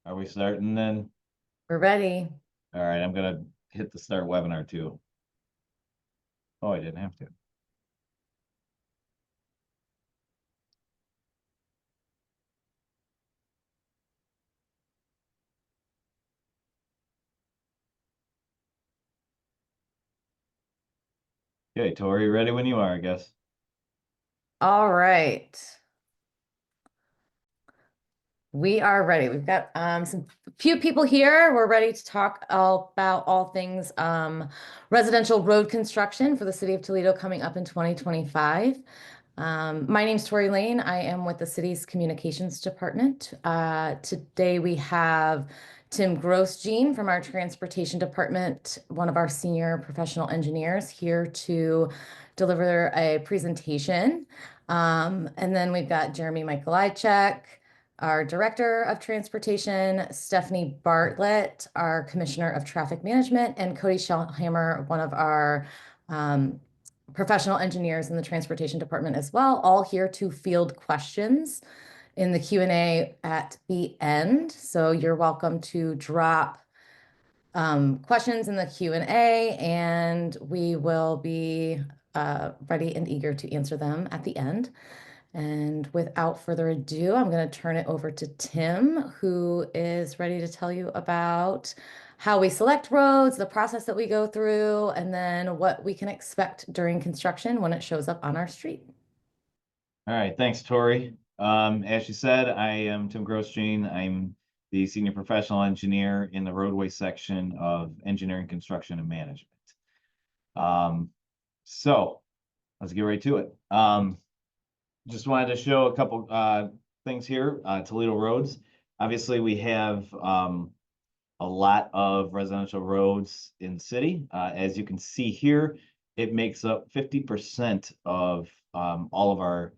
Are we starting then? We're ready. All right, I'm gonna hit the start webinar too. Oh, I didn't have to. Okay, Tori, ready when you are, I guess. All right. We are ready. We've got some few people here. We're ready to talk about all things residential road construction for the city of Toledo coming up in 2025. My name's Tori Lane. I am with the city's communications department. Today we have Tim Grosjean from our transportation department, one of our senior professional engineers, here to deliver a presentation. And then we've got Jeremy Michaelajczyk, our Director of Transportation, Stephanie Bartlett, our Commissioner of Traffic Management, and Cody Shellhammer, one of our professional engineers in the Transportation Department as well, all here to field questions in the Q&A at the end. So you're welcome to drop questions in the Q&A, and we will be ready and eager to answer them at the end. And without further ado, I'm going to turn it over to Tim, who is ready to tell you about how we select roads, the process that we go through, and then what we can expect during construction when it shows up on our street. All right, thanks, Tori. As you said, I am Tim Grosjean. I'm the Senior Professional Engineer in the roadway section of Engineering, Construction, and Management. So let's get right to it. Just wanted to show a couple things here. Toledo roads. Obviously, we have a lot of residential roads in the city. As you can see here, it makes up 50% of all of our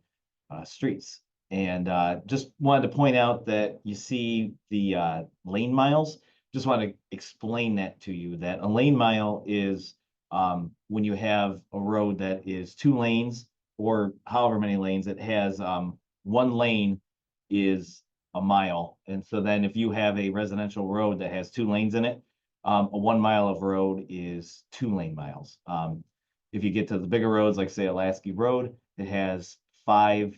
streets. And just wanted to point out that you see the lane miles. Just want to explain that to you, that a lane mile is when you have a road that is 2 lanes or however many lanes. It has 1 lane is a mile. And so then if you have a residential road that has 2 lanes in it, a 1 mile of road is 2 lane miles. If you get to the bigger roads, like say Alasky Road, it has 5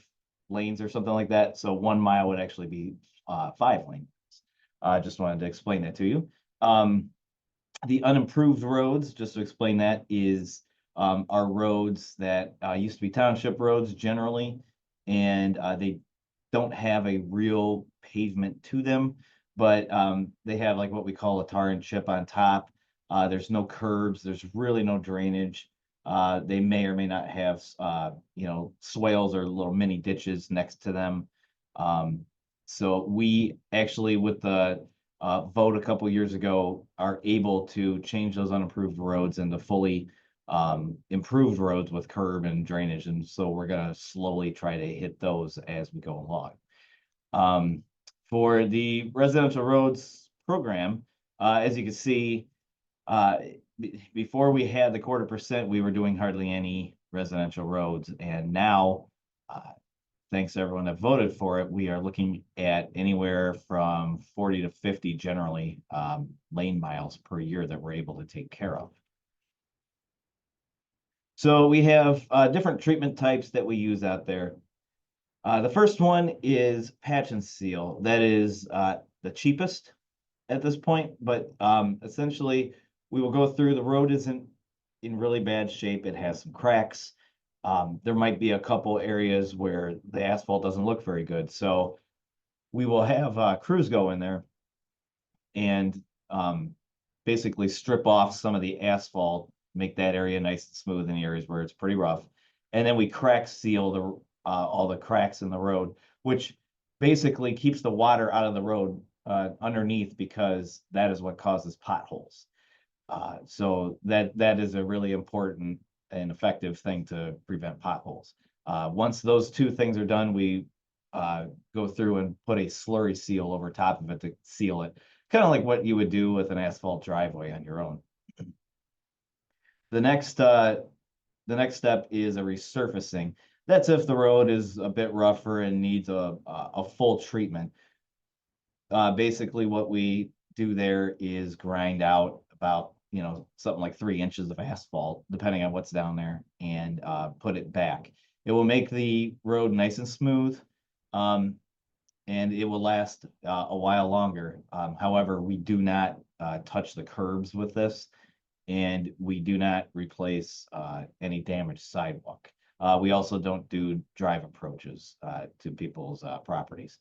lanes or something like that. So 1 mile would actually be 5 lanes. Just wanted to explain that to you. The unimproved roads, just to explain that, is are roads that used to be township roads generally, and they don't have a real pavement to them, but they have like what we call a tar and chip on top. There's no curbs, there's really no drainage. They may or may not have swales or little mini ditches next to them. So we actually, with the vote a couple years ago, are able to change those unimproved roads into fully improved roads with curb and drainage. And so we're going to slowly try to hit those as we go along. For the residential roads program, as you can see, before we had the 1/4%, we were doing hardly any residential roads. And now, thanks to everyone that voted for it, we are looking at anywhere from 40 to 50 generally lane miles per year that we're able to take care of. So we have different treatment types that we use out there. The first one is patch and seal. That is the cheapest at this point, but essentially we will go through. The road isn't in really bad shape. It has some cracks. There might be a couple areas where the asphalt doesn't look very good. So we will have crews go in there and basically strip off some of the asphalt, make that area nice and smooth in the areas where it's pretty rough. And then we crack seal the all the cracks in the road, which basically keeps the water out of the road underneath, because that is what causes potholes. So that is a really important and effective thing to prevent potholes. Once those 2 things are done, we go through and put a slurry seal over top of it to seal it, kind of like what you would do with an asphalt driveway on your own. The next step is a resurfacing. That's if the road is a bit rougher and needs a full treatment. basically what we do there is grind out about, something like 3 inches of asphalt, depending on what's down there, and put it back. It will make the road nice and smooth. And it will last a while longer. However, we do not touch the curbs with this, and we do not replace any damaged sidewalk. We also don't do drive approaches to people's properties.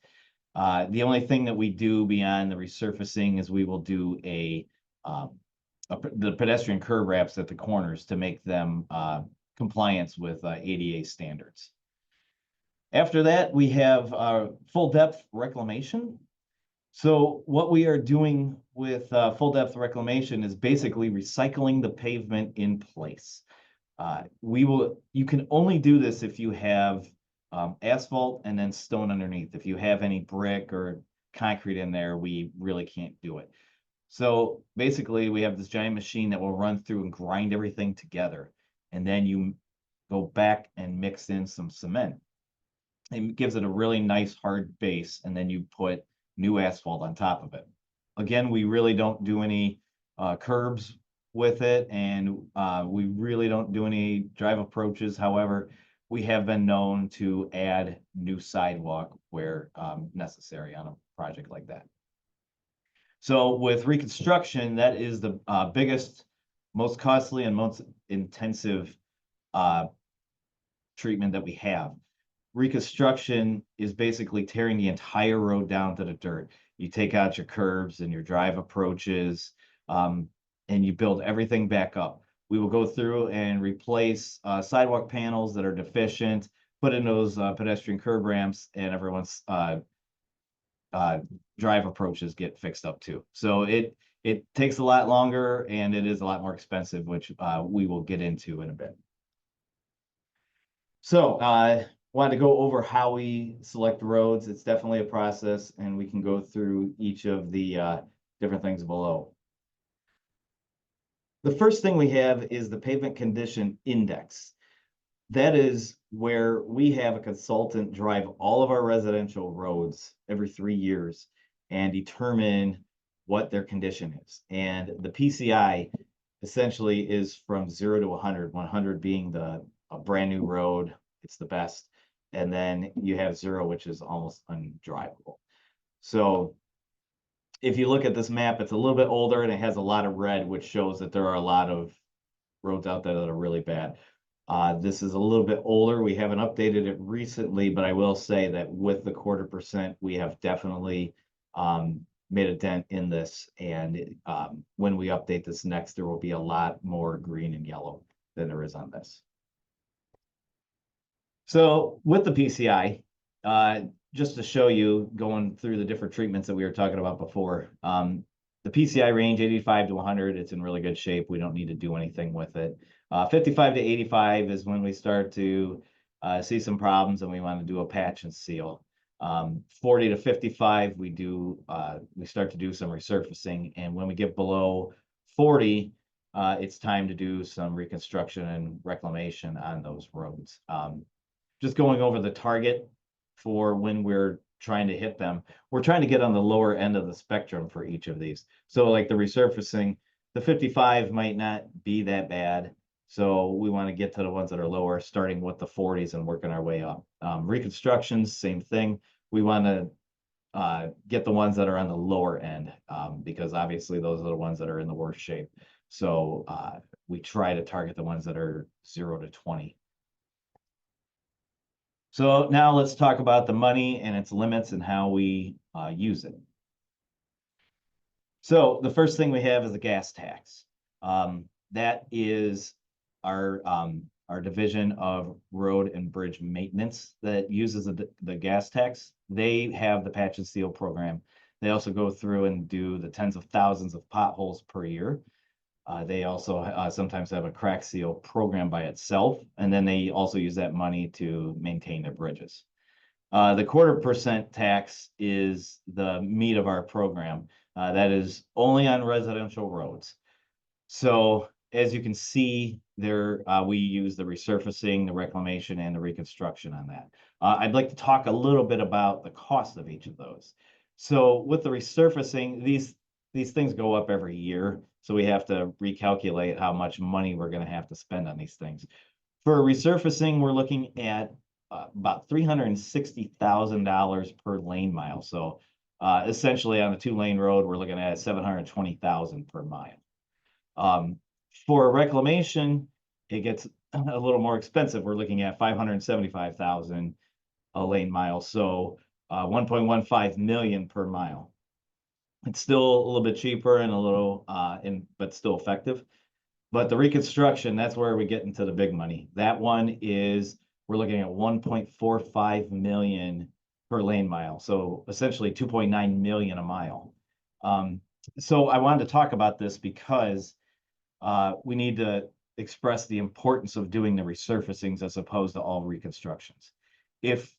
The only thing that we do beyond the resurfacing is we will do the pedestrian curb wraps at the corners to make them compliance with ADA standards. After that, we have full depth reclamation. So what we are doing with full depth reclamation is basically recycling the pavement in place. You can only do this if you have asphalt and then stone underneath. If you have any brick or concrete in there, we really can't do it. So basically we have this giant machine that will run through and grind everything together. And then you go back and mix in some cement. It gives it a really nice hard base, and then you put new asphalt on top of it. Again, we really don't do any curbs with it, and we really don't do any drive approaches. However, we have been known to add new sidewalk where necessary on a project like that. So with reconstruction, that is the biggest, most costly, and most intensive treatment that we have. Reconstruction is basically tearing the entire road down to the dirt. You take out your curbs and your drive approaches, and you build everything back up. We will go through and replace sidewalk panels that are deficient, put in those pedestrian curb ramps, and everyone's drive approaches get fixed up too. So it takes a lot longer, and it is a lot more expensive, which we will get into in a bit. So wanted to go over how we select roads. It's definitely a process, and we can go through each of the different things below. The first thing we have is the pavement condition index. That is where we have a consultant drive all of our residential roads every 3 years and determine what their condition is. And the PCI essentially is from 0 to 100, 100 being a brand new road, it's the best. And then you have 0, which is almost undrivable. So if you look at this map, it's a little bit older and it has a lot of red, which shows that there are a lot of roads out there that are really bad. This is a little bit older. We haven't updated it recently, but I will say that with the 0.25%, we have definitely made a dent in this. And when we update this next, there will be a lot more green and yellow than there is on this. So with the PCI, just to show you, going through the different treatments that we were talking about before, the PCI range 85 to 100, it's in really good shape. We don't need to do anything with it. 55 to 85 is when we start to see some problems and we want to do a patch and seal. 40 to 55, we start to do some resurfacing. And when we get below 40, it's time to do some reconstruction and reclamation on those roads. Just going over the target for when we're trying to hit them, we're trying to get on the lower end of the spectrum for each of these. So like the resurfacing, the 55 might not be that bad. So we want to get to the ones that are lower, starting with the 40s and working our way up. Reconstructions, same thing. We want to get the ones that are on the lower end, because obviously those are the ones that are in the worst shape. So we try to target the ones that are 0 to 20. So now let's talk about the money and its limits and how we use it. So the first thing we have is the gas tax. That is our division of road and bridge maintenance that uses the gas tax. They have the patch and seal program. They also go through and do the tens of thousands of potholes per year. They also sometimes have a crack seal program by itself, and then they also use that money to maintain their bridges. The 0.25% tax is the meat of our program. That is only on residential roads. So as you can see there, we use the resurfacing, the reclamation, and the reconstruction on that. I'd like to talk a little bit about the cost of each of those. So with the resurfacing, these things go up every year. So we have to recalculate how much money we're gonna have to spend on these things. For resurfacing, we're looking at about $360,000 per lane mile. So essentially on a 2-lane road, we're looking at 720,000 per mile. For reclamation, it gets a little more expensive. We're looking at 575,000 a lane mile. So 1.15 million per mile. It's still a little bit cheaper and a little but still effective. But the reconstruction, that's where we get into the big money. That one is, we're looking at 1.45 million per lane mile. So essentially 2.9 million a mile. So I wanted to talk about this because we need to express the importance of doing the resurfacings as opposed to all reconstructions. If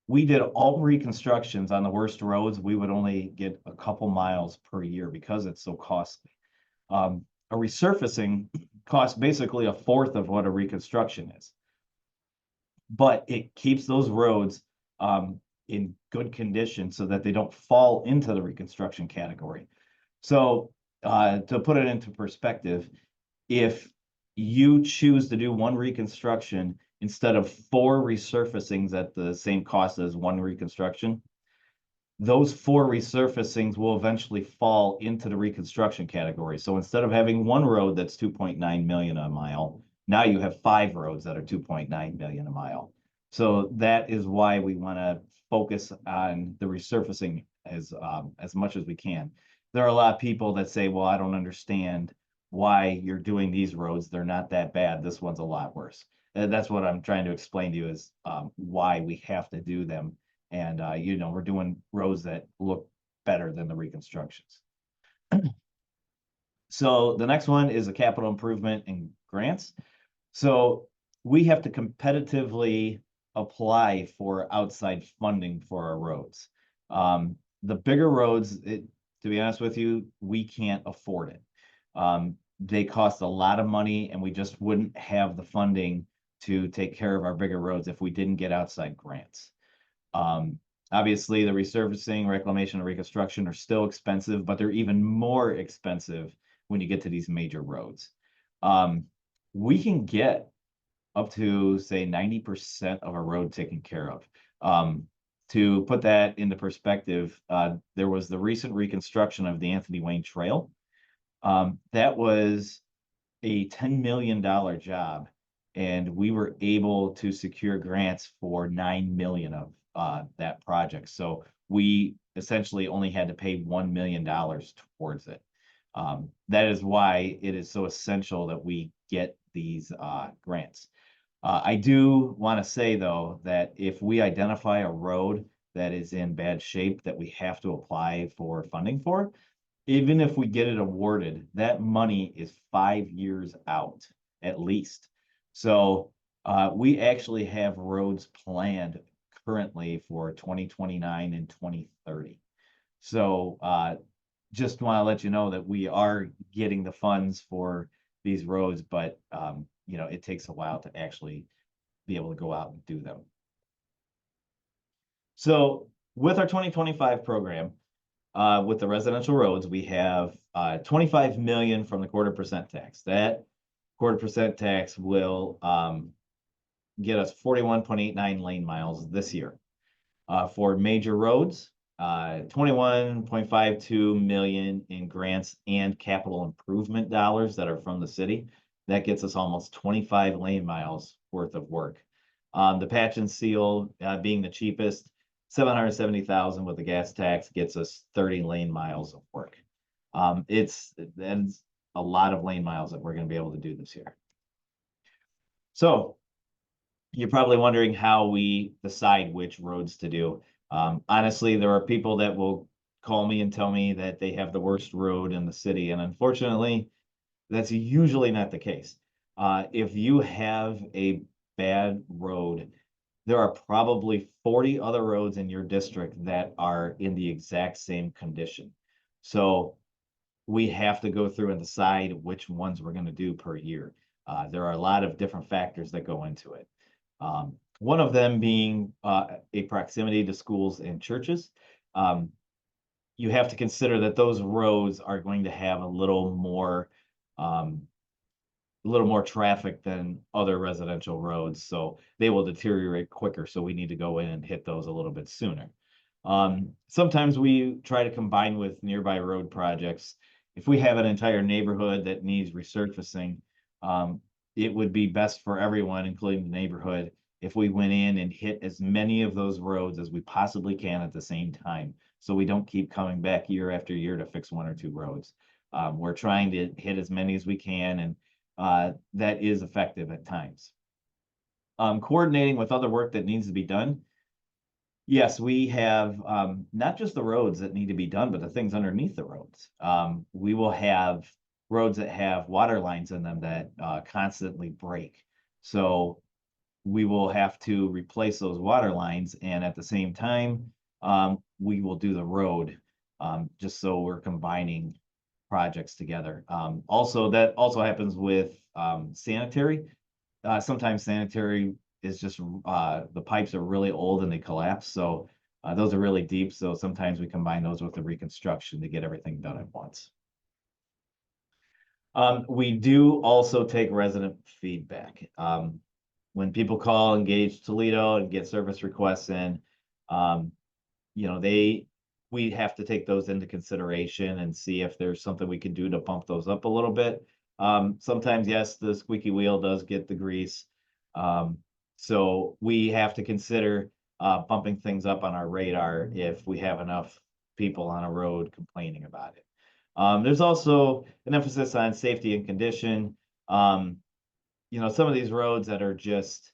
we did all reconstructions on the worst roads, we would only get a couple miles per year because it's so costly. A resurfacing costs basically a fourth of what a reconstruction is, but it keeps those roads in good condition so that they don't fall into the reconstruction category. So to put it into perspective, if you choose to do one reconstruction instead of 4 resurfacings at the same cost as one reconstruction, those 4 resurfacings will eventually fall into the reconstruction category. So instead of having one road that's 2.9 million a mile, now you have 5 roads that are 2.9 million a mile. So that is why we want to focus on the resurfacing as much as we can. There are a lot of people that say, well, I don't understand why you're doing these roads. They're not that bad. This one's a lot worse. And that's what I'm trying to explain to you is why we have to do them. And, we're doing roads that look better than the reconstructions. So the next one is a capital improvement and grants. So we have to competitively apply for outside funding for our roads. The bigger roads, to be honest with you, we can't afford it. They cost a lot of money and we just wouldn't have the funding to take care of our bigger roads if we didn't get outside grants. Obviously the resurfacing, reclamation, and reconstruction are still expensive, but they're even more expensive when you get to these major roads. We can get up to say 90% of a road taken care of. To put that into perspective, there was the recent reconstruction of the Anthony Wayne Trail. That was a $10 million job, and we were able to secure grants for 9 million of that project. So we essentially only had to pay $1 million towards it. That is why it is so essential that we get these grants. I do want to say, though, that if we identify a road that is in bad shape that we have to apply for funding for, even if we get it awarded, that money is 5 years out at least. So we actually have roads planned currently for 2029 and 2030. So just want to let you know that we are getting the funds for these roads, but it takes a while to actually be able to go out and do them. So with our 2025 program, with the residential roads, we have 25 million from the 1/4% tax. That 1/4% tax will get us 41.89 lane miles this year. For major roads, 21.52 million in grants and capital improvement dollars that are from the city. That gets us almost 25 lane miles worth of work. The patch and seal being the cheapest, 770,000 with the gas tax gets us 30 lane miles of work. It's a lot of lane miles that we're going to be able to do this year. So you're probably wondering how we decide which roads to do. Honestly, there are people that will call me and tell me that they have the worst road in the city. And unfortunately, that's usually not the case. If you have a bad road, there are probably 40 other roads in your district that are in the exact same condition. So we have to go through and decide which ones we're going to do per year. There are a lot of different factors that go into it. One of them being a proximity to schools and churches. you have to consider that those roads are going to have a little more traffic than other residential roads, so they will deteriorate quicker. So we need to go in and hit those a little bit sooner. Sometimes we try to combine with nearby road projects. If we have an entire neighborhood that needs resurfacing, it would be best for everyone, including the neighborhood, if we went in and hit as many of those roads as we possibly can at the same time. So we don't keep coming back year after year to fix one or two roads. We're trying to hit as many as we can, and that is effective at times. Coordinating with other work that needs to be done. Yes, we have not just the roads that need to be done, but the things underneath the roads. We will have roads that have water lines in them that constantly break. So we will have to replace those water lines, and at the same time, we will do the road, just so we're combining projects together. Also, that also happens with sanitary. Sometimes sanitary is just the pipes are really old and they collapse. So those are really deep. So sometimes we combine those with the reconstruction to get everything done at once. We do also take resident feedback. When people call Engage Toledo and get service requests in, you know, we have to take those into consideration and see if there's something we can do to bump those up a little bit. Sometimes, yes, the squeaky wheel does get the grease. So we have to consider bumping things up on our radar if we have enough people on a road complaining about it. There's also an emphasis on safety and condition. You know, some of these roads that are just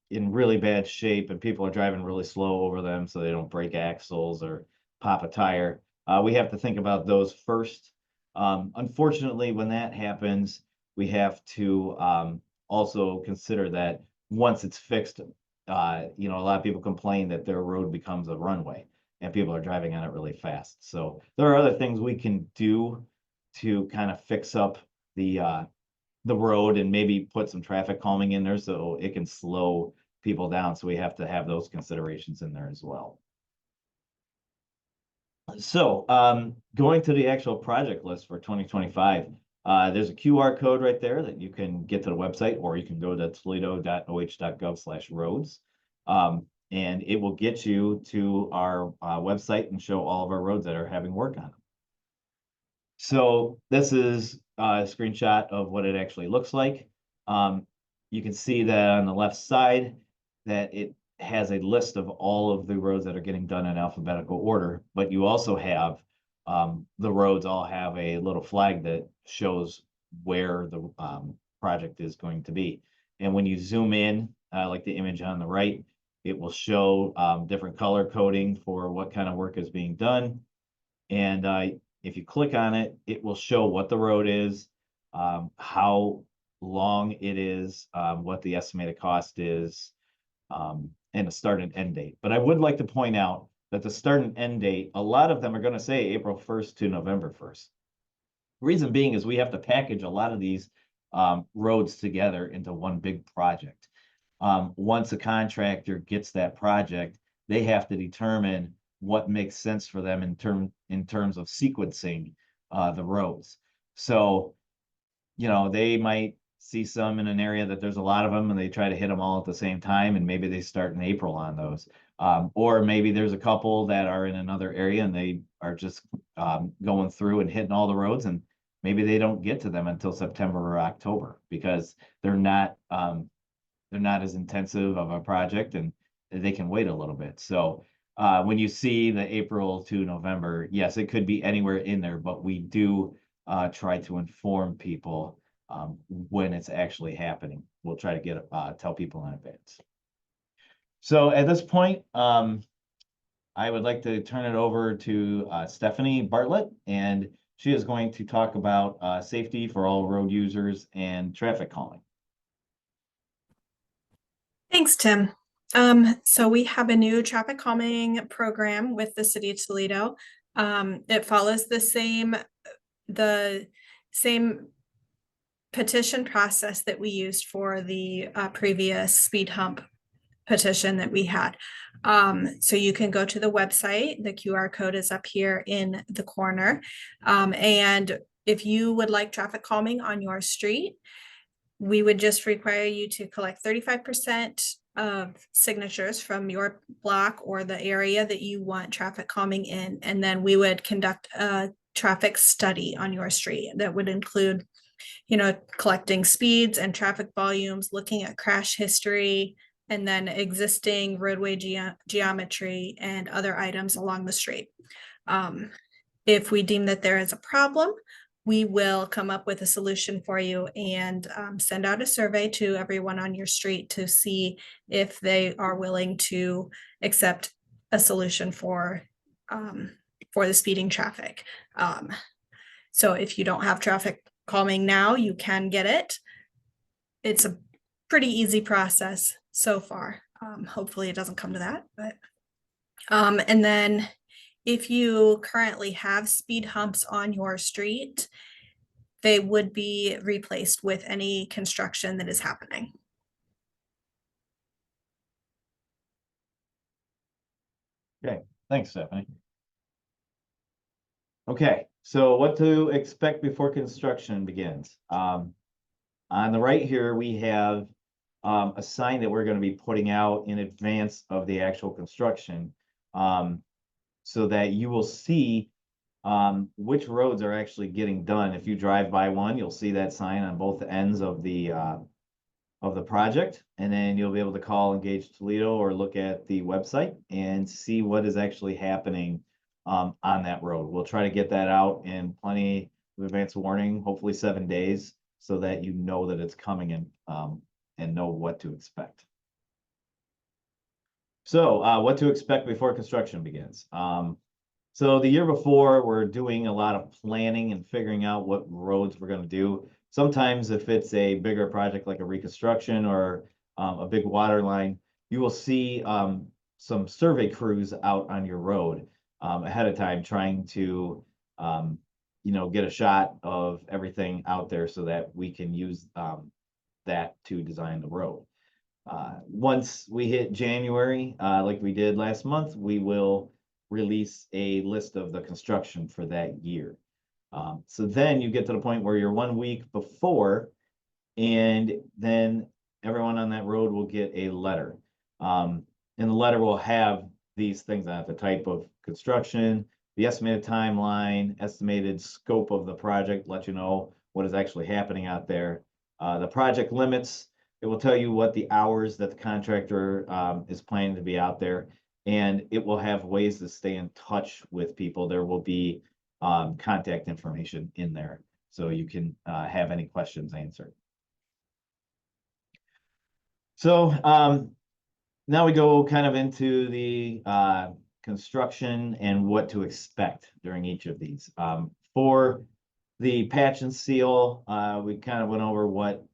in really bad shape and people are driving really slow over them so they don't break axles or pop a tire. We have to think about those first. Unfortunately, when that happens, we have to also consider that once it's fixed, you know, a lot of people complain that their road becomes a runway and people are driving on it really fast. So there are other things we can do to kind of fix up the road and maybe put some traffic calming in there so it can slow people down. So we have to have those considerations in there as well. So going to the actual project list for 2025, there's a QR code right there that you can get to the website, or you can go to toledo.oh.gov/roads. And it will get you to our website and show all of our roads that are having work on them. So this is a screenshot of what it actually looks like. You can see that on the left side that it has a list of all of the roads that are getting done in alphabetical order, but you also have the roads all have a little flag that shows where the project is going to be. And when you zoom in, like the image on the right, it will show different color coding for what kind of work is being done. And if you click on it, it will show what the road is, how long it is, what the estimated cost is, and a start and end date. But I would like to point out that the start and end date, a lot of them are going to say April 1st to November 1st. Reason being is we have to package a lot of these roads together into one big project. Once a contractor gets that project, they have to determine what makes sense for them in terms of sequencing the roads. So, you know, they might see some in an area that there's a lot of them and they try to hit them all at the same time, and maybe they start in April on those. Or maybe there's a couple that are in another area and they are just going through and hitting all the roads, and maybe they don't get to them until September or October because they're not as intensive of a project and they can wait a little bit. So when you see the April to November, yes, it could be anywhere in there, but we do try to inform people when it's actually happening. We'll try to tell people in advance. So at this point, I would like to turn it over to Stephanie Bartlett, and she is going to talk about safety for all road users and traffic calming. Thanks, Tim. So we have a new traffic calming program with the city of Toledo. It follows the same petition process that we used for the previous speed hump petition that we had. So you can go to the website. The QR code is up here in the corner. And if you would like traffic calming on your street, we would just require you to collect 35% of signatures from your block or the area that you want traffic calming in. And then we would conduct a traffic study on your street that would include, collecting speeds and traffic volumes, looking at crash history, and then existing roadway geometry and other items along the street. If we deem that there is a problem, we will come up with a solution for you and send out a survey to everyone on your street to see if they are willing to accept a solution for the speeding traffic. So if you don't have traffic calming now, you can get it. It's a pretty easy process so far. Hopefully it doesn't come to that, but and then if you currently have speed humps on your street, they would be replaced with any construction that is happening. Okay, thanks, Stephanie. Okay, so what to expect before construction begins. On the right here, we have a sign that we're going to be putting out in advance of the actual construction, so that you will see which roads are actually getting done. If you drive by one, you'll see that sign on both ends of the project, and then you'll be able to call Engage Toledo or look at the website and see what is actually happening on that road. We'll try to get that out in plenty of advance warning, hopefully 7 days, so that you know that it's coming in and know what to expect. So what to expect before construction begins. So the year before, we're doing a lot of planning and figuring out what roads we're going to do. Sometimes if it's a bigger project like a reconstruction or a big water line, you will see some survey crews out on your road ahead of time trying to get a shot of everything out there so that we can use that to design the road. Once we hit January, like we did last month, we will release a list of the construction for that year. So then you get to the point where you're 1 week before, and then everyone on that road will get a letter. And the letter will have these things on it: the type of construction, the estimated timeline, estimated scope of the project, let you know what is actually happening out there. The project limits, it will tell you what the hours that the contractor is planning to be out there, and it will have ways to stay in touch with people. There will be contact information in there, so you can have any questions answered. So now we go kind of into the construction and what to expect during each of these. For the patch and seal, we kind of went over what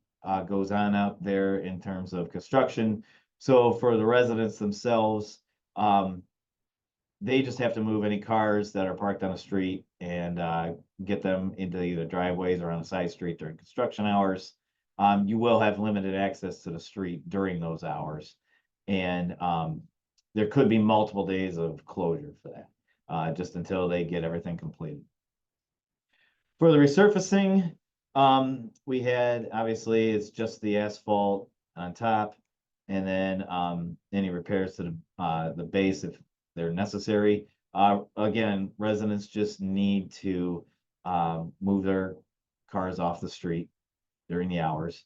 goes on out there in terms of construction. So for the residents themselves, they just have to move any cars that are parked on the street and get them into either driveways or on a side street during construction hours. You will have limited access to the street during those hours, and there could be multiple days of closure for that, just until they get everything completed. For the resurfacing, we had, obviously, it's just the asphalt on top, and then any repairs to the base if they're necessary. Again, residents just need to move their cars off the street during the hours.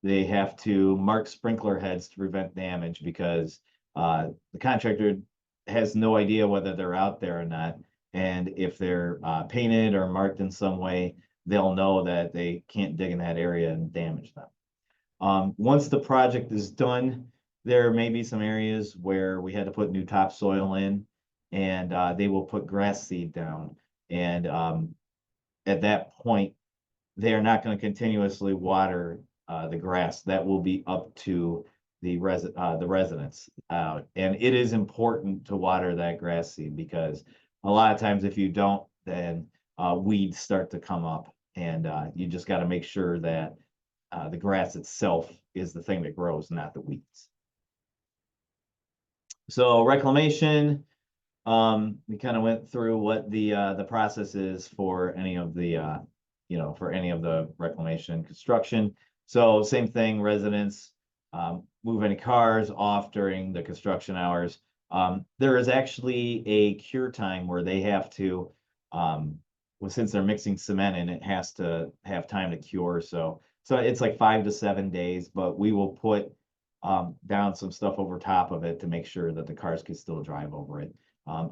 They have to mark sprinkler heads to prevent damage, because the contractor has no idea whether they're out there or not. And if they're painted or marked in some way, they'll know that they can't dig in that area and damage them. Once the project is done, there may be some areas where we had to put new topsoil in, and they will put grass seed down. And at that point, they are not going to continuously water the grass. That will be up to the residents. And it is important to water that grass seed, because a lot of times if you don't, then weeds start to come up, and you just got to make sure that the grass itself is the thing that grows, not the weeds. So reclamation, we kind of went through what the process is for any of the for any of the reclamation construction. So same thing, residents move any cars off during the construction hours. There is actually a cure time where they have to, well, since they're mixing cement in, it has to have time to cure. So it's like 5 to 7 days, but we will put down some stuff over top of it to make sure that the cars can still drive over it.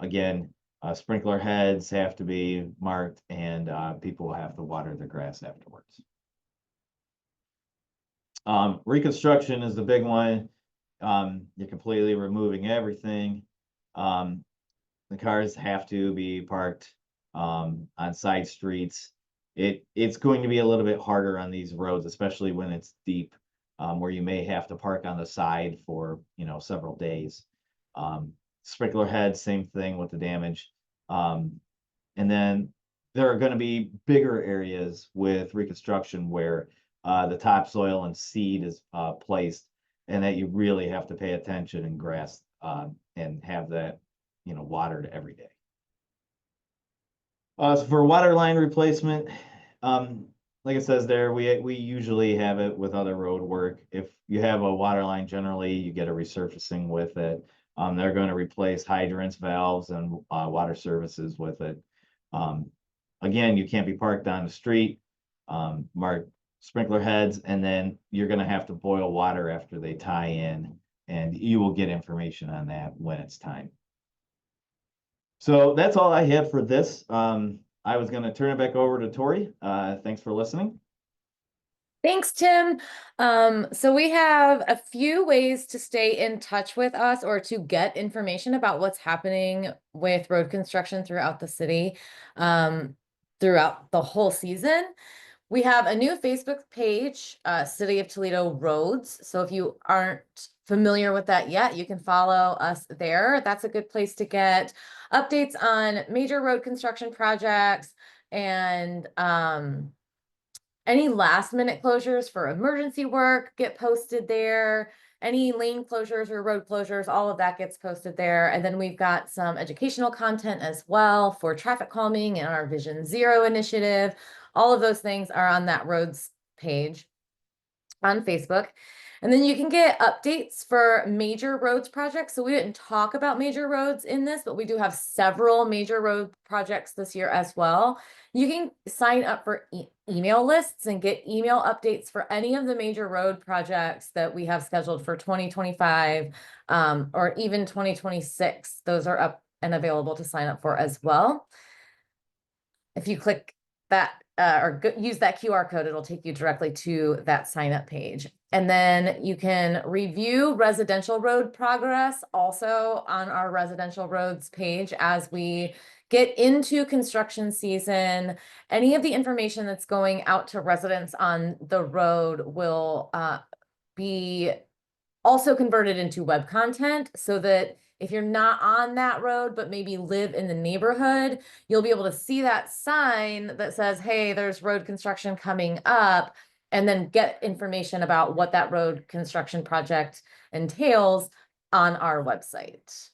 Again, sprinkler heads have to be marked, and people will have to water the grass afterwards. Reconstruction is the big one. You're completely removing everything. The cars have to be parked on side streets. It's going to be a little bit harder on these roads, especially when it's deep, where you may have to park on the side for several days. Sprinkler heads, same thing with the damage. And then there are going to be bigger areas with reconstruction where the topsoil and seed is placed, and that you really have to pay attention and grass and have that watered every day. So for water line replacement, like it says there, we usually have it with other road work. If you have a water line, generally you get a resurfacing with it. They're going to replace hydrants, valves, and water services with it. Again, you can't be parked on the street. Mark sprinkler heads, and then you're going to have to boil water after they tie in, and you will get information on that when it's time. So that's all I had for this. I was going to turn it back over to Tori. Thanks for listening. Thanks, Tim. So we have a few ways to stay in touch with us or to get information about what's happening with road construction throughout the city, throughout the whole season. We have a new Facebook page, City of Toledo Roads. So if you aren't familiar with that yet, you can follow us there. That's a good place to get updates on major road construction projects and any last minute closures for emergency work get posted there. Any lane closures or road closures, all of that gets posted there. And then we've got some educational content as well for traffic calming and our Vision Zero initiative. All of those things are on that roads page on Facebook. And then you can get updates for major roads projects. So we didn't talk about major roads in this, but we do have several major road projects this year as well. You can sign up for email lists and get email updates for any of the major road projects that we have scheduled for 2025 or even 2026. Those are up and available to sign up for as well. If you click that use that QR code, it'll take you directly to that sign up page. And then you can review residential road progress also on our residential roads page as we get into construction season. Any of the information that's going out to residents on the road will be also converted into web content so that if you're not on that road, but maybe live in the neighborhood, you'll be able to see that sign that says, hey, there's road construction coming up, and then get information about what that road construction project entails on our website.